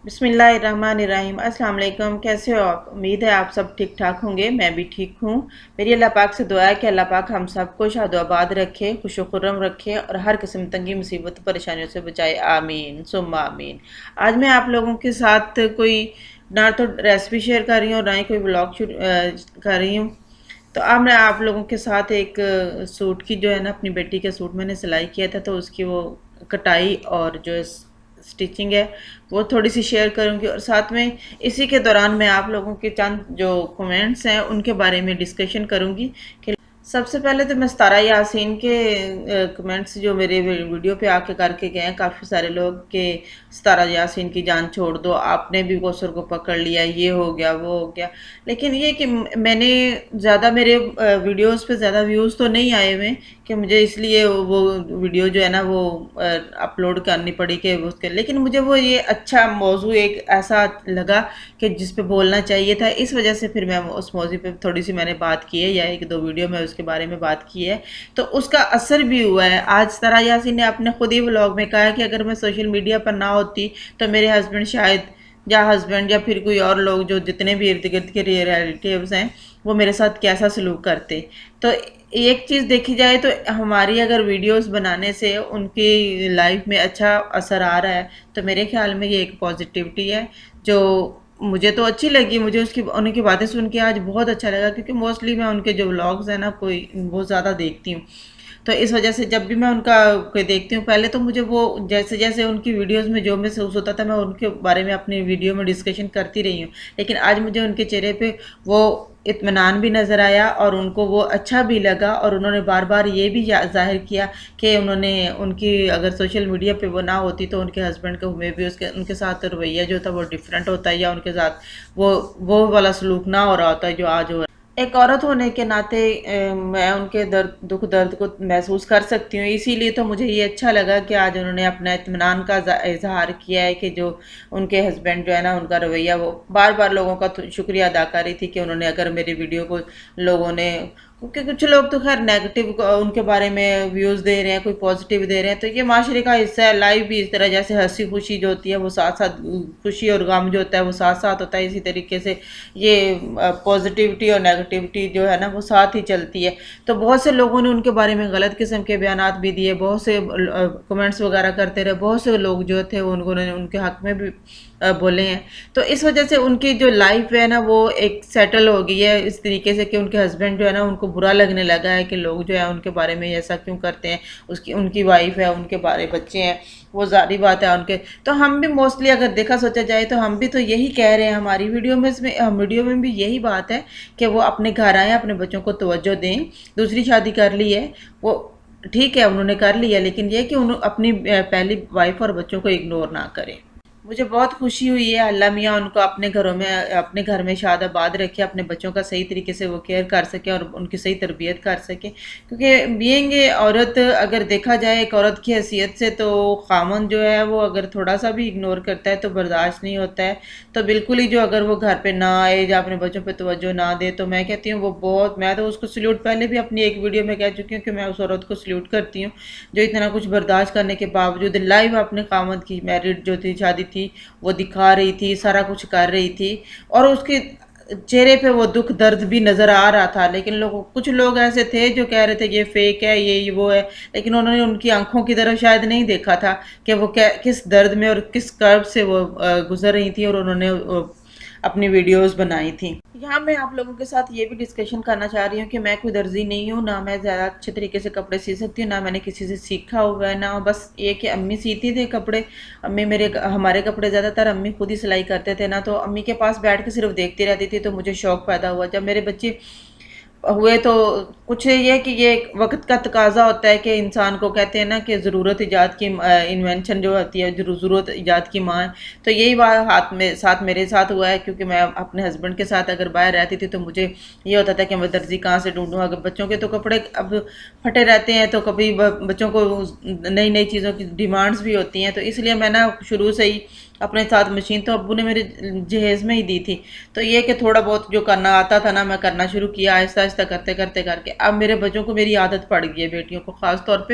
بسم اللہ الرحمن الرحیم۔ السلام علیکم، کیسے ہو آپ؟ امید ہے آپ سب ٹھیک ٹھاک ہوں گے، میں بھی ٹھیک ہوں۔ میری اللہ پاک سے دعا ہے کہ اللہ پاک ہم سب کو شاد و آباد رکھے، خوش و خرم رکھے اور ہر قسم تنگی مصیبت پریشانیوں سے بچائے، آمین ثم آمین۔ آج میں آپ لوگوں کے ساتھ کوئی نہ تو ریسپی شیئر کر رہی ہوں اور نہ ہی کوئی بلاگ کر رہی ہوں۔ تو اب میں آپ لوگوں کے ساتھ ایک سوٹ کی جو ہے نا، اپنی بیٹی کا سوٹ میں نے سلائی کیا تھا، تو اس کی وہ کٹائی اور جو سٹیچنگ ہے وہ تھوڑی سی شیئر کروں گی، اور ساتھ میں اسی کے دوران میں آپ لوگوں کے چند جو کومنٹس ہیں ان کے بارے میں ڈسکشن کروں گی کہ سب سے پہلے تو میں ستارہ یاسین کے کمنٹس جو میرے ویڈیو پہ آ کے کر کے گئے ہیں کافی سارے لوگ کہ ستارہ یاسین کی جان چھوڑ دو، آپ نے بھی کوثر کو پکڑ لیا، یہ ہو گیا وہ ہو گیا۔ لیکن یہ کہ میں نے زیادہ میرے ویڈیوز پہ زیادہ ویوز تو نہیں آئے ہوئے کہ مجھے اس لیے وہ ویڈیو جو ہے نا وہ اپلوڈ کرنی پڑی کہ اس کے، لیکن مجھے وہ یہ اچھا موضوع ایک ایسا لگا کہ جس پہ بولنا چاہیے تھا، اس وجہ سے پھر میں اس موضوع پہ تھوڑی سی میں نے بات کی ہے، یا ایک دو ویڈیو میں اس کے بارے میں بات کی ہے، تو اس کا اثر بھی ہوا ہے۔ آج ستارہ یاسین نے اپنے خود ہی ولاگ میں کہا کہ اگر میں سوشل میڈیا پر نہ ہوتی تو میرے ہسبینڈ شاید یا پھر کوئی اور لوگ جو جتنے بھی ارد گرد کے ریلیٹیوز ہیں وہ میرے ساتھ کیسا سلوک کرتے۔ تو ایک چیز دیکھی جائے تو ہماری اگر ویڈیوز بنانے سے ان کی لائف میں اچھا اثر آ رہا ہے تو میرے خیال میں یہ ایک پازیٹیوٹی ہے جو مجھے تو اچھی لگی۔ مجھے ان کی باتیں سن کے آج بہت اچھا لگا، کیونکہ موسٹلی میں ان کے جو ولاگز ہیں نا کوئی بہت زیادہ دیکھتی ہوں، تو اس وجہ سے جب بھی میں ان کا کوئی دیکھتی ہوں پہلے تو مجھے وہ جیسے جیسے ان کی ویڈیوز میں جو محسوس ہوتا تھا میں ان کے بارے میں اپنی ویڈیو میں ڈسکشن کرتی رہی ہوں، لیکن آج مجھے ان کے چہرے پہ وہ اطمینان بھی نظر آیا اور ان کو وہ اچھا بھی لگا، اور انہوں نے بار بار یہ بھی ظاہر کیا کہ ان کی اگر سوشل میڈیا پہ وہ نہ ہوتی تو ان کے ہسبینڈ کو میں بھی ان کے ساتھ رویہ جو تھا وہ ڈیفرنٹ ہوتا ہے، یا ان کے ساتھ وہ والا سلوک نہ ہو رہا ہوتا ہے جو آج ہو رہا ہے۔ ایک عورت ہونے کے ناطے میں ان کے دکھ درد کو محسوس کر سکتی ہوں، اسی لیے تو مجھے یہ اچھا لگا کہ آج انہوں نے اپنا اطمینان کا اظہار کیا ہے کہ جو ان کے ہسبینڈ جو ہے نا ان کا رویہ، وہ بار بار لوگوں کا شکریہ ادا کر رہی تھی کہ انہوں نے اگر میری ویڈیو کو لوگوں نے، کیونکہ کچھ لوگ تو خیر نیگیٹو ان کے بارے میں ویوز دے رہے ہیں، کوئی پازیٹیو دے رہے ہیں، تو یہ معاشرے کا حصہ ہے، لائف بھی اس طرح جیسے ہنسی خوشی جو ہوتی ہے وہ ساتھ ساتھ، خوشی اور غم جو ہوتا ہے وہ ساتھ ساتھ ہوتا ہے، اسی طریقے سے یہ پازیٹیوٹی اور نیگیٹیوٹی جو ہے نا وہ ساتھ ہی چلتی ہے۔ تو بہت سے لوگوں نے ان کے بارے میں غلط قسم کے بیانات بھی دیے، بہت سے کمنٹس وغیرہ کرتے رہے، بہت سے لوگ جو تھے انہوں نے ان کے حق میں بھی بولے ہیں، تو اس وجہ سے ان کی جو لائف ہے نا وہ ایک سیٹل ہو گئی ہے اس طریقے سے کہ ان کے ہسبینڈ جو ہے نا ان کو برا لگنے لگا ہے کہ لوگ جو ہے ان کے بارے میں ایسا کیوں کرتے ہیں، ان کی وائف ہے، ان کے بارے بچے ہیں، وہ ظاہری بات ہے ان کے، تو ہم بھی موسٹلی اگر دیکھا سوچا جائے تو ہم بھی تو یہی کہہ رہے ہیں ہماری ویڈیو میں بھی یہی بات ہے کہ وہ اپنے گھر آئیں، اپنے بچوں کو توجہ دیں۔ دوسری شادی کر لی ہے وہ ٹھیک ہے، انہوں نے کر لی ہے، لیکن یہ کہ انہوں اپنی پہلی وائف اور بچوں کو اگنور نہ کریں۔ مجھے بہت خوشی ہوئی ہے، اللہ میاں ان کو اپنے گھر میں شاد آباد رکھے، اپنے بچوں کا صحیح طریقے سے وہ کیئر کر سکے اور ان کی صحیح تربیت کر سکے، کیونکہ بینگ عورت اگر دیکھا جائے ایک عورت کی حیثیت سے تو خامن جو ہے وہ اگر تھوڑا سا بھی اگنور کرتا ہے تو برداشت نہیں ہوتا ہے، تو بالکل ہی جو اگر وہ گھر پہ نہ آئے یا اپنے بچوں پہ توجہ نہ دے تو میں کہتی ہوں وہ بہت، میں تو اس کو سلیوٹ پہلے بھی اپنی ایک ویڈیو میں کہہ چکی ہوں کہ میں اس عورت کو سلیوٹ کرتی ہوں جو اتنا کچھ برداشت کرنے کے باوجود لائیو اپنے خامد کی میرڈ جو تھی شادی تھی وہ دکھا رہی تھی، سارا کچھ کر رہی تھی، اور اس کے چہرے پہ وہ دکھ درد بھی نظر آ رہا تھا، لیکن کچھ لوگ ایسے تھے جو کہہ رہے تھے یہ فیک ہے، یہ وہ ہے، لیکن انہوں نے ان کی آنکھوں کی طرف شاید نہیں دیکھا تھا کہ وہ کس درد میں اور کس کرب سے وہ گزر رہی تھی، اور انہوں نے اپنی ویڈیوز بنائی تھیں۔ یہاں میں آپ لوگوں کے ساتھ یہ بھی ڈسکشن کرنا چاہ رہی ہوں کہ میں کوئی درزی نہیں ہوں، نہ میں زیادہ اچھے طریقے سے کپڑے سی سکتی ہوں، نہ میں نے کسی سے سیکھا ہوا ہے، نہ بس یہ کہ امی سیتی تھے کپڑے، ہمارے کپڑے زیادہ تر امی خود ہی سلائی کرتے تھے نا، تو امی کے پاس بیٹھ کے صرف دیکھتی رہتی تھی، تو مجھے شوق پیدا ہوا جب میرے بچے ہوئے، تو کچھ یہ کہ یہ وقت کا تقاضا ہوتا ہے کہ انسان کو کہتے ہیں نا کہ ضرورت ایجاد کی انوینشن جو ہوتی ہے ضرورت ایجاد کی ماں ہے، تو یہی بات ساتھ میرے ساتھ ہوا ہے، کیونکہ میں اپنے ہسبینڈ کے ساتھ اگر باہر رہتی تھی تو مجھے یہ ہوتا تھا کہ میں درزی کہاں سے ڈھونڈوں، اگر بچوں کے تو کپڑے اب پھٹے رہتے ہیں تو کبھی بچوں کو نئی نئی چیزوں کی ڈیمانڈز بھی ہوتی ہیں، تو اس لیے میں نا شروع سے ہی اپنے ساتھ مشین تو ابو نے میرے جہیز میں ہی دی تھی، تو یہ کہ تھوڑا بہت جو کرنا آتا تھا نا میں کرنا شروع کیا آہستہ آہستہ کرتے کرتے کر کے، اب میرے بچوں کو میری عادت پڑ گئی ہے، بیٹیوں کو خاص طور پہ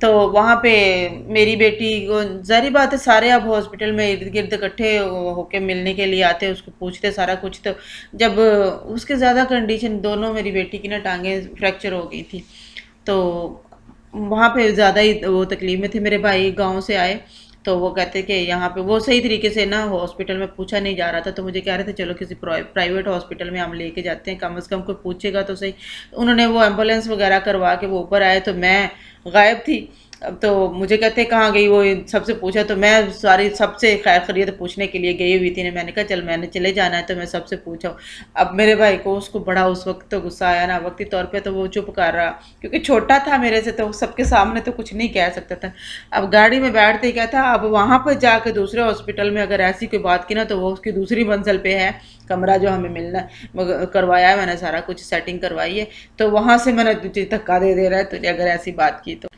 تو وہاں پہ میری بیٹی کو ظاہری بات ہے سارے اب ہاسپٹل میں ارد گرد اکٹھے ہو کے ملنے کے لیے آتے، اس کو پوچھتے سارا کچھ، تو جب اس کے زیادہ کنڈیشن دونوں میری بیٹی کی نا ٹانگیں فریکچر ہو گئی تھی، تو وہاں پہ زیادہ ہی وہ تکلیف میں تھے۔ میرے بھائی گاؤں سے آئے تو وہ کہتے کہ یہاں پہ وہ صحیح طریقے سے نا ہاسپٹل میں پوچھا نہیں جا رہا تھا، تو مجھے کہہ رہے تھے چلو کسی پرائیویٹ ہاسپٹل میں ہم لے کے جاتے ہیں، کم از کم کوئی پوچھے گا تو صحیح۔ انہوں نے وہ ایمبولینس وغیرہ کروا کے وہ اوپر آئے تو میں غائب تھی، تو مجھے کہتے کہاں گئی وہ، سب سے پوچھا تو میں ساری سب سے خیر خیریت پوچھنے کے لیے گئی ہوئی تھی، میں نے کہا چل میں نے چلے جانا ہے تو میں سب سے پوچھا ہوں۔ اب میرے بھائی کو اس کو بڑا اس وقت تو غصہ آیا نا، وقتی طور پہ تو وہ چپ کر رہا کیونکہ چھوٹا تھا میرے سے، تو سب کے سامنے تو کچھ نہیں کہہ سکتا تھا۔ اب گاڑی میں بیٹھتے ہی کہتا اب وہاں پہ جا کے دوسرے ہاسپٹل میں اگر ایسی کوئی بات کی نا تو وہ اس کی دوسری منزل پہ ہے کمرہ جو ہمیں ملنا ہے، کروایا ہے میں نے، سارا کچھ سیٹنگ کروائی ہے، تو وہاں سے میں نے تجھے دھکا دے رہا ہے تجھے اگر ایسی بات کی تو۔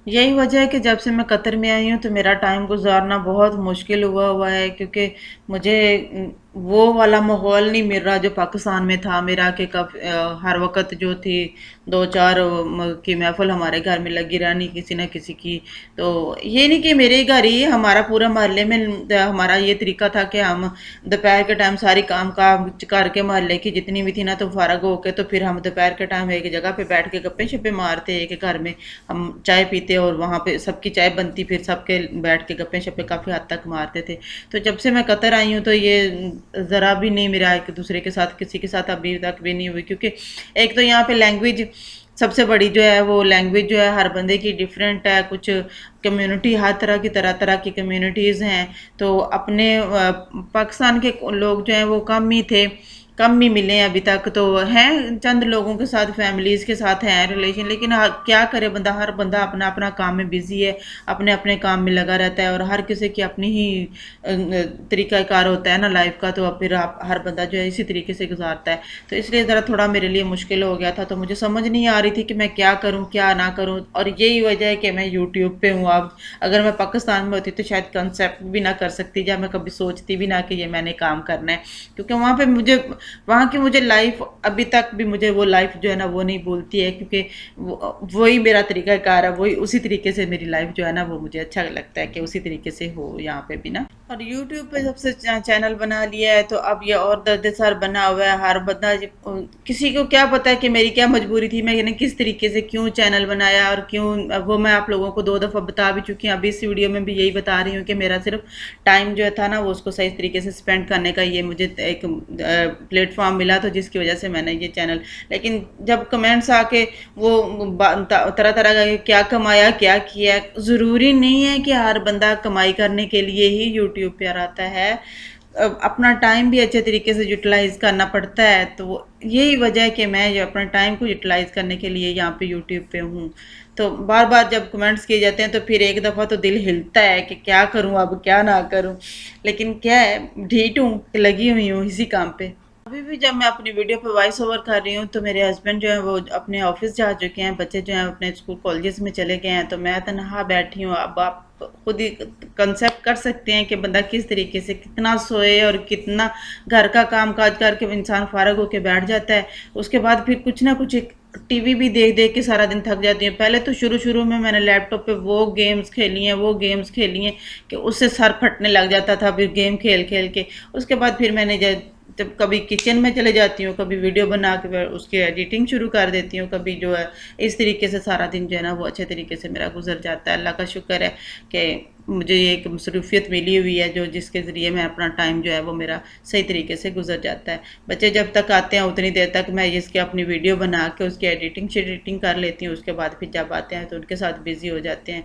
یہی وجہ ہے کہ جب سے میں قطر میں آئی ہوں تو میرا ٹائم گزارنا بہت مشکل ہوا ہے، کیونکہ مجھے وہ والا ماحول نہیں مل رہا جو پاکستان میں تھا میرا، کہ ہر وقت جو تھی دو چار کی محفل ہمارے گھر میں لگی رہنی کسی نہ کسی کی۔ تو یہ نہیں کہ میرے گھر ہی، ہمارا پورا محلے میں ہمارا یہ طریقہ تھا کہ ہم دوپہر کے ٹائم ساری کام کر کے محلے کی جتنی بھی تھی نا تو فارغ ہو کے تو پھر ہم دوپہر کے ٹائم ایک جگہ پہ بیٹھ کے گپے شپے مارتے، ایک گھر میں ہم چائے پیتے اور وہاں پہ سب کی چائے بنتی، پھر سب کے بیٹھ کے گپے شپے کافی حد تک مارتے تھے۔ تو جب سے میں قطر آئی ہوں تو یہ ذرا بھی نہیں میرا ایک دوسرے کے ساتھ کسی کے ساتھ ابھی تک بھی نہیں ہوئی، کیونکہ ایک تو یہاں پہ لینگویج سب سے بڑی جو ہے وہ لینگویج جو ہے ہر بندے کی ڈیفرنٹ ہے، کچھ کمیونٹی ہر طرح کی طرح کی کمیونٹیز ہیں، تو اپنے پاکستان کے لوگ جو ہیں وہ کم ہی تھے، کم ہی ملے ہیں ابھی تک، تو ہیں چند لوگوں کے ساتھ فیملیز کے ساتھ ہیں ریلیشن، لیکن کیا کرے بندہ، ہر بندہ اپنا اپنا کام میں بزی ہے، اپنے اپنے کام میں لگا رہتا ہے، اور ہر کسی کی اپنی ہی طریقہ کار ہوتا ہے نا لائف کا، تو پھر ہر بندہ جو ہے اسی طریقے سے گزارتا ہے، تو اس لیے ذرا تھوڑا میرے لیے مشکل ہو گیا تھا، تو مجھے سمجھ نہیں آ رہی تھی کہ میں کیا کروں کیا نہ کروں، اور یہی وجہ ہے کہ میں یوٹیوب پہ ہوں اب۔ اگر میں پاکستان میں ہوتی تو شاید کنسیپٹ بھی نہ کر سکتی، یا میں کبھی سوچتی بھی نہ کہ یہ میں نے کام کرنا ہے، کیونکہ وہاں پہ وہاں کی مجھے لائف ابھی تک بھی مجھے وہ لائف جو ہے نا وہ نہیں بھولتی ہے، کیونکہ وہی میرا طریقہ کار ہے، وہی اسی طریقے سے میری لائف جو ہے نا وہ مجھے اچھا لگتا ہے کہ اسی طریقے سے ہو یہاں پہ بھی نا۔ اور یوٹیوب پہ جب سے چینل بنا لیا ہے تو اب یہ اور درد سر بنا ہوا ہے، ہر بندہ کسی کو کیا پتا ہے کہ میری کیا مجبوری تھی، میں نے کس طریقے سے کیوں چینل بنایا اور کیوں، وہ میں آپ لوگوں کو 2 دفعہ بتا بھی چکی ہوں، ابھی اس ویڈیو میں بھی یہی بتا رہی ہوں کہ میرا صرف ٹائم جو تھا نا وہ اس کو صحیح طریقے سے سپینڈ کرنے کا یہ مجھے ایک پلیٹ فارم ملا، تو جس کی وجہ سے میں نے یہ چینل، لیکن جب کمنٹس آ کے وہ طرح طرح کا کیا کمایا کیا کیا، ضروری نہیں ہے کہ ہر بندہ کمائی کرنے کے لیے ہی یوٹیوب پہ آتا ہے، اپنا ٹائم بھی اچھے طریقے سے یوٹیلائز کرنا پڑتا ہے، تو یہی وجہ ہے کہ میں اپنے ٹائم کو یوٹیلائز کرنے کے لیے یہاں پہ یوٹیوب پہ ہوں۔ تو بار بار جب کمنٹس کیے جاتے ہیں تو پھر ایک دفعہ تو دل ہلتا ہے کہ کیا کروں اب کیا نہ کروں، لیکن کیا ہے ڈھیٹ ہوں کہ لگی ہوئی ہوں اسی کام پہ۔ ابھی بھی جب میں اپنی ویڈیو پہ وائس اوور کر رہی ہوں تو میرے ہسبینڈ جو ہیں وہ اپنے آفس جا چکے ہیں، بچے جو ہیں اپنے اسکول کالجز میں چلے گئے ہیں، تو میں تنہا بیٹھی ہوں۔ اب آپ خود ہی کنسیپٹ کر سکتے ہیں کہ بندہ کس طریقے سے کتنا سوئے اور کتنا گھر کا کام کاج کر کے انسان فارغ ہو کے بیٹھ جاتا ہے، اس کے بعد پھر کچھ نہ کچھ ٹی وی بھی دیکھ دیکھ کے سارا دن تھک جاتی ہیں۔ پہلے تو شروع میں نے لیپ ٹاپ پہ وہ گیمز کھیلی ہیں کہ اس سے سر پھٹنے لگ جاتا تھا، پھر گیم کھیل کھیل کے، اس کے بعد پھر میں نے جب کبھی کچن میں چلے جاتی ہوں، کبھی ویڈیو بنا کے اس کی ایڈیٹنگ شروع کر دیتی ہوں، کبھی جو ہے اس طریقے سے سارا دن جو ہے نا وہ اچھے طریقے سے میرا گزر جاتا ہے۔ اللہ کا شکر ہے کہ مجھے یہ ایک مصروفیت ملی ہوئی ہے جس کے ذریعے میں اپنا ٹائم جو ہے وہ میرا صحیح طریقے سے گزر جاتا ہے۔ بچے جب تک آتے ہیں اتنی دیر تک میں اس کی اپنی ویڈیو بنا کے اس کی ایڈیٹنگ کر لیتی ہوں، اس کے بعد پھر جب آتے ہیں تو ان کے ساتھ بزی ہو جاتے ہیں،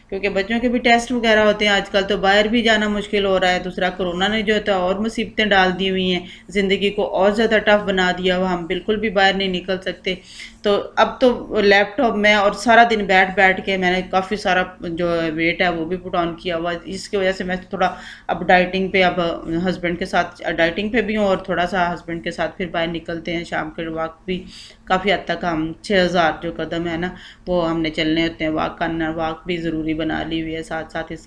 کیونکہ بچوں کے بھی ٹیسٹ وغیرہ ہوتے ہیں، آج کل تو باہر بھی جانا مشکل ہو رہا ہے، دوسرا کرونا نے جو ہے اور مصیبتیں ڈال دی ہوئی ہیں، زندگی کو اور زیادہ ٹف بنا دیا ہوا، ہم بالکل بھی باہر نہیں نکل سکتے، تو اب تو لیپ ٹاپ میں اور سارا دن بیٹھ کے میں نے کافی سارا جو ویٹ ہے وہ بھی پٹ آن کیا ہوا، اس کی وجہ سے میں تھوڑا اب ڈائٹنگ پہ، اب ہسبینڈ کے ساتھ ڈائٹنگ پہ بھی ہوں، اور تھوڑا سا ہسبینڈ کے ساتھ پھر باہر نکلتے ہیں شام کے وقت بھی، کافی حد تک ہم 6000 جو قدم ہے نا وہ ہم نے چلنے ہوتے ہیں، واک کرنا، واک بھی ضروری بنا لی ہوئی ہے ساتھ ساتھ اس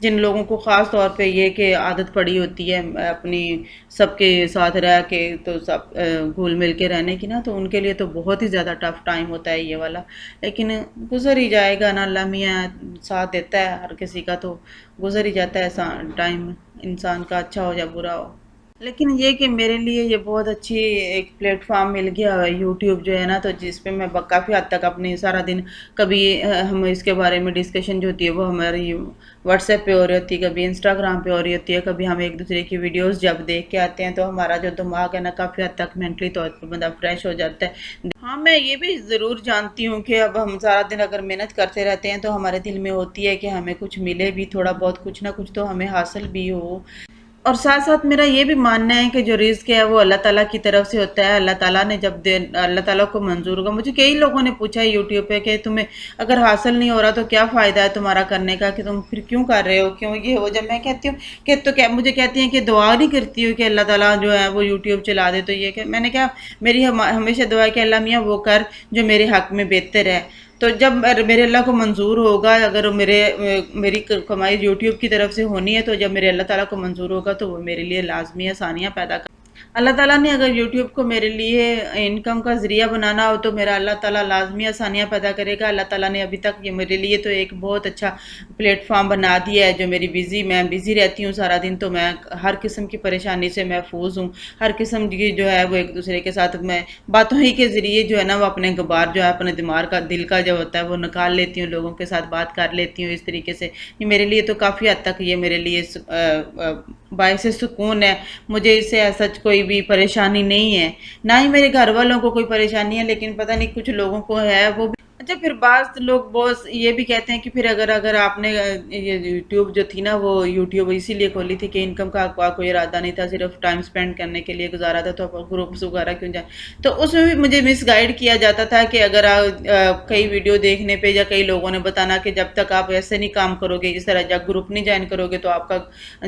جن لوگوں کو خاص طور پہ یہ کہ عادت پڑی ہوتی ہے اپنی سب کے ساتھ رہ کے تو سب گھل مل کے رہنے کی نا، تو ان کے لیے تو بہت ہی زیادہ ٹف ٹائم ہوتا ہے یہ والا، لیکن گزر ہی جائے گا نا، اللہ میاں ساتھ دیتا ہے ہر کسی کا، تو گزر ہی جاتا ہے ٹائم، انسان کا اچھا ہو یا برا ہو۔ لیکن یہ کہ میرے لیے یہ بہت اچھی ایک پلیٹ فارم مل گیا ہے یوٹیوب جو ہے نا، تو جس پہ میں کافی حد تک اپنی سارا دن کبھی ہم اس کے بارے میں ڈسکشن جو ہوتی ہے وہ ہماری واٹس ایپ پہ ہو رہی ہوتی ہے، کبھی انسٹاگرام پہ ہو رہی ہوتی ہے، کبھی ہم ایک دوسرے کی ویڈیوز جب دیکھ کے آتے ہیں تو ہمارا جو دماغ ہے نا کافی حد تک مینٹلی طور پہ بندہ فریش ہو جاتا ہے۔ ہاں میں یہ بھی ضرور جانتی ہوں کہ اب ہم سارا دن اگر محنت کرتے رہتے ہیں تو ہمارے دل میں ہوتی ہے کہ ہمیں کچھ ملے بھی، تھوڑا بہت کچھ نہ کچھ تو ہمیں حاصل بھی ہو، اور ساتھ ساتھ میرا یہ بھی ماننا ہے کہ جو رزق ہے وہ اللہ تعالیٰ کی طرف سے ہوتا ہے، اللہ تعالیٰ نے جب اللہ تعالیٰ کو منظور ہوگا۔ مجھے کئی لوگوں نے پوچھا ہے یوٹیوب پہ کہ تمہیں اگر حاصل نہیں ہو رہا تو کیا فائدہ ہے تمہارا کرنے کا، کہ تم پھر کیوں کر رہے ہو، کیوں یہ ہو، جب میں کہتی ہوں کہ تو کیا مجھے کہتی ہیں کہ دعا نہیں کرتی ہو کہ اللہ تعالیٰ جو ہے وہ یوٹیوب چلا دے، تو یہ کہ میں نے کہا میری ہمیشہ دعا ہے کہ اللہ میاں وہ کر جو میرے حق میں بہتر ہے، تو جب میرے اللہ کو منظور ہوگا، اگر میری کمائی یوٹیوب کی طرف سے ہونی ہے، تو جب میرے اللہ تعالیٰ کو منظور ہوگا تو وہ میرے لیے لازمی آسانیاں پیدا کر، اللہ تعالیٰ نے اگر یوٹیوب کو میرے لیے انکم کا ذریعہ بنانا ہو تو میرا اللہ تعالیٰ لازمی آسانیاں پیدا کرے گا۔ اللہ تعالیٰ نے ابھی تک یہ میرے لیے تو ایک بہت اچھا پلیٹ فارم بنا دیا ہے، جو میں بزی رہتی ہوں سارا دن، تو میں ہر قسم کی پریشانی سے محفوظ ہوں، ہر قسم کی جو ہے وہ ایک دوسرے کے ساتھ میں باتوں ہی کے ذریعے جو ہے نا وہ اپنے غبار جو ہے اپنے دماغ کا دل کا جو ہوتا ہے وہ نکال لیتی ہوں، لوگوں کے ساتھ بات کر لیتی ہوں اس طریقے سے۔ یہ میرے لیے تو کافی حد تک یہ میرے لیے باعث سکون ہے، مجھے اس سے ایسا کوئی بھی پریشانی نہیں ہے، نہ ہی میرے گھر والوں کو کوئی پریشانی ہے، لیکن پتہ نہیں کچھ لوگوں کو ہے وہ بھی۔ اچھا پھر بعض لوگ بہت یہ بھی کہتے ہیں کہ پھر اگر آپ نے یہ یوٹیوب جو تھی نا وہ یوٹیوب اسی لیے کھولی تھی کہ انکم کا کوئی ارادہ نہیں تھا، صرف ٹائم سپینڈ کرنے کے لیے گزارا تھا، تو گروپس وغیرہ کیوں جائیں، تو اس میں بھی مجھے مس گائیڈ کیا جاتا تھا کہ اگر کئی ویڈیو دیکھنے پہ یا کئی لوگوں نے بتانا کہ جب تک آپ ایسے نہیں کام کرو گے، اس طرح جب گروپ نہیں جوائن کرو گے تو آپ کا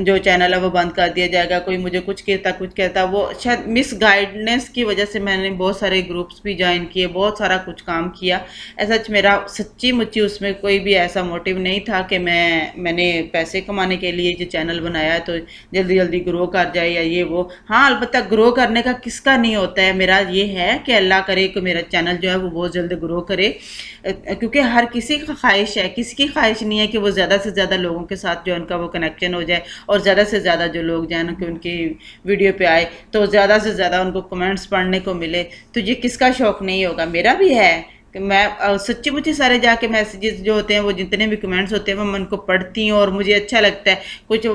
جو چینل ہے وہ بند کر دیا جائے گا، کوئی مجھے کچھ کہتا، وہ شاید مس گائیڈنس کی وجہ سے میں نے بہت سارے گروپس بھی جوائن کیے، بہت سارا کچھ کام کیا، ایسا میرا سچی مچی اس میں کوئی بھی ایسا موٹیو نہیں تھا کہ میں نے پیسے کمانے کے لیے جو چینل بنایا ہے تو جلدی جلدی گرو کر جائے یا یہ وہ۔ ہاں البتہ گرو کرنے کا کس کا نہیں ہوتا ہے، میرا یہ ہے کہ اللہ کرے کہ میرا چینل جو ہے وہ بہت جلد گرو کرے، کیونکہ ہر کسی کا خواہش ہے، کسی کی خواہش نہیں ہے کہ وہ زیادہ سے زیادہ لوگوں کے ساتھ جو ان کا وہ کنیکشن ہو جائے، اور زیادہ سے زیادہ جو لوگ جو ہے نا کہ ان کی ویڈیو پہ آئے تو زیادہ سے زیادہ ان کو کمنٹس پڑھنے کو ملے، تو یہ کس کا شوق نہیں ہوگا، میرا بھی ہے کہ میں سچی مچی سارے جا کے میسیجز جو ہوتے ہیں وہ جتنے بھی کمنٹس ہوتے ہیں وہ میں ان کو پڑھتی ہوں، اور مجھے اچھا لگتا ہے، کچھ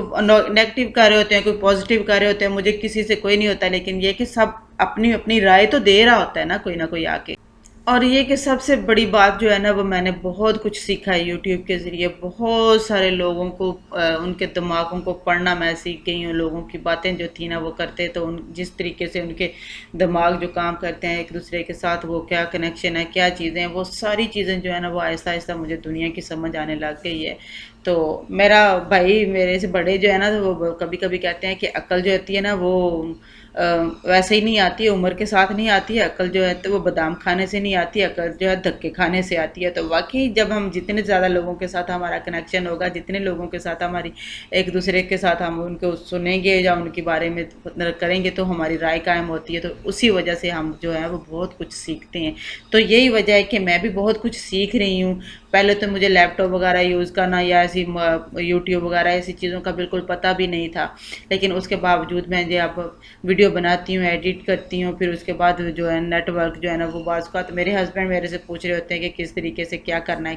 نیگیٹو کر رہے ہوتے ہیں، کوئی پازیٹیو کر رہے ہوتے ہیں، مجھے کسی سے کوئی نہیں ہوتا، لیکن یہ کہ سب اپنی اپنی رائے تو دے رہا ہوتا ہے نا کوئی نہ کوئی آ کے۔ اور یہ کہ سب سے بڑی بات جو ہے نا وہ میں نے بہت کچھ سیکھا ہے یوٹیوب کے ذریعے، بہت سارے لوگوں کو ان کے دماغوں کو پڑھنا میں سیکھ گئی ہوں، لوگوں کی باتیں جو تھیں نا وہ کرتے تو جس طریقے سے ان کے دماغ جو کام کرتے ہیں ایک دوسرے کے ساتھ، وہ کیا کنیکشن ہے، کیا چیزیں ہیں، وہ ساری چیزیں جو ہے نا وہ آہستہ آہستہ مجھے دنیا کی سمجھ آنے لگ گئی ہے۔ تو میرا بھائی میرے سے بڑے جو ہے نا وہ کبھی کبھی کہتے ہیں کہ عقل جو ہوتی ہے نا وہ ویسے ہی نہیں آتی ہے، عمر کے ساتھ نہیں آتی ہے، عقل جو ہے تو وہ بادام کھانے سے نہیں آتی، عقل جو ہے دھکے کھانے سے آتی ہے۔ تو واقعی جب ہم جتنے زیادہ لوگوں کے ساتھ ہمارا کنیکشن ہوگا، جتنے لوگوں کے ساتھ ہماری ایک دوسرے کے ساتھ ہم ان کو سنیں گے یا ان کے بارے میں کریں گے تو ہماری رائے قائم ہوتی ہے، تو اسی وجہ سے ہم جو ہے وہ بہت کچھ سیکھتے ہیں۔ تو یہی وجہ ہے کہ میں بھی بہت کچھ سیکھ رہی ہوں۔ پہلے تو مجھے لیپ ٹاپ وغیرہ یوز کرنا یا ایسی یوٹیوب وغیرہ ایسی چیزوں کا بالکل پتہ بھی نہیں تھا، لیکن اس کے باوجود میں جو اب ویڈیو بناتی ہوں، ایڈٹ کرتی ہوں، پھر اس کے بعد جو ہے نیٹ ورک جو ہے نا وہ بعض کا تو میرے ہسبینڈ میرے سے پوچھ رہے ہوتے ہیں کہ کس طریقے سے کیا کرنا ہے،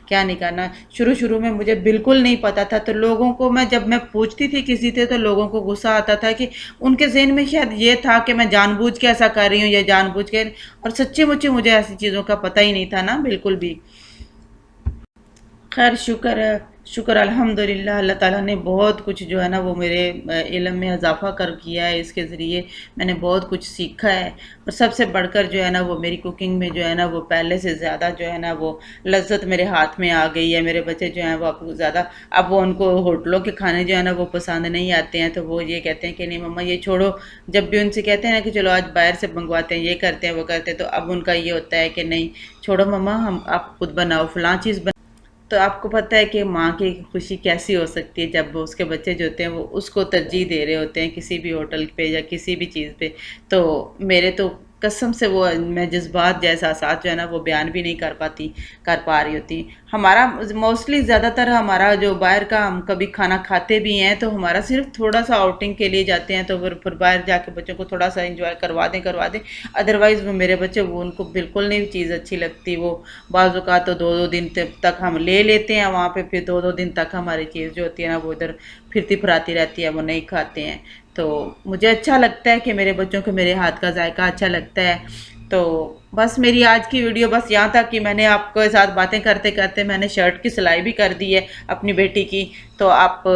کیا نہیں کرنا۔ شروع میں مجھے بالکل نہیں پتا تھا، تو لوگوں کو جب میں پوچھتی تھی کسی سے تو لوگوں کو غصہ آتا تھا کہ ان کے ذہن میں شاید یہ تھا کہ میں جان بوجھ کے ایسا کر رہی ہوں یا جان بوجھ کے، اور سچی مچی مجھے ایسی چیزوں کا پتہ ہی نہیں تھا نا بالکل بھی۔ خیر شکر ہے، شکر الحمدللہ، اللہ تعالیٰ نے بہت کچھ جو ہے نا وہ میرے علم میں اضافہ کر کیا ہے، اس کے ذریعے میں نے بہت کچھ سیکھا ہے، اور سب سے بڑھ کر جو ہے نا وہ میری کوکنگ میں جو ہے نا وہ پہلے سے زیادہ جو ہے نا وہ لذت میرے ہاتھ میں آ گئی ہے۔ میرے بچے جو ہیں وہ اب زیادہ اب وہ ان کو ہوٹلوں کے کھانے جو ہے نا وہ پسند نہیں آتے ہیں، تو وہ یہ کہتے ہیں کہ نہیں مما یہ چھوڑو، جب بھی ان سے کہتے ہیں نا کہ چلو آج باہر سے منگواتے ہیں، یہ کرتے ہیں وہ کرتے ہیں، تو اب ان کا یہ ہوتا ہے کہ نہیں چھوڑو مما، ہم آپ خود بناؤ فلاں چیز تو آپ کو پتہ ہے کہ ماں کی خوشی کیسی ہو سکتی ہے جب اس کے بچے جو ہوتے ہیں وہ اس کو ترجیح دے رہے ہوتے ہیں کسی بھی ہوٹل پہ یا کسی بھی چیز پہ. تو میرے تو قسم سے وہ میں جذبات جیسا احساس جو ہے نا وہ بیان بھی نہیں کر پا رہی ہوتی. ہمارا موسٹلی زیادہ تر ہمارا جو باہر کا ہم کبھی کھانا کھاتے بھی ہیں تو ہمارا صرف تھوڑا سا آؤٹنگ کے لیے جاتے ہیں تو پھر باہر جا کے بچوں کو تھوڑا سا انجوائے کروا دیں. ادروائز وہ میرے بچے وہ ان کو بالکل نہیں چیز اچھی لگتی. وہ بعض اوقات تو 2 دن تک ہم لے لیتے ہیں وہاں پہ، پھر 2 دن تک ہماری چیز جو ہوتی ہے نا وہ ادھر پھرتی پھراتی رہتی ہے، وہ نہیں کھاتے ہیں. تو مجھے اچھا لگتا ہے کہ میرے بچوں کو میرے ہاتھ کا ذائقہ اچھا لگتا ہے. تو بس میری آج کی ویڈیو بس یہاں تک کہ میں نے آپ کے ساتھ باتیں کرتے کرتے میں نے شرٹ کی سلائی بھی کر دی ہے اپنی بیٹی کی. تو آپ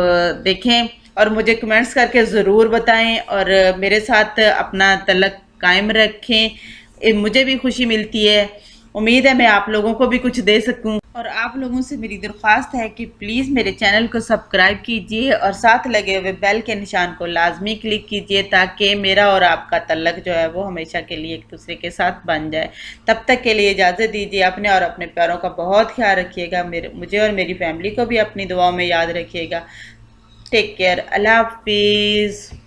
دیکھیں اور مجھے کمنٹس کر کے ضرور بتائیں اور میرے ساتھ اپنا تعلق قائم رکھیں. مجھے بھی خوشی ملتی ہے. امید ہے میں آپ لوگوں کو بھی کچھ دے سکوں. اور آپ لوگوں سے میری درخواست ہے کہ پلیز میرے چینل کو سبسکرائب کیجئے اور ساتھ لگے ہوئے بیل کے نشان کو لازمی کلک کیجئے تاکہ میرا اور آپ کا تعلق جو ہے وہ ہمیشہ کے لیے ایک دوسرے کے ساتھ بن جائے. تب تک کے لیے اجازت دیجئے. اپنے اور اپنے پیاروں کا بہت خیال رکھیے گا. مجھے اور میری فیملی کو بھی اپنی دعاؤں میں یاد رکھیے گا. Take care. اللہ حافظ.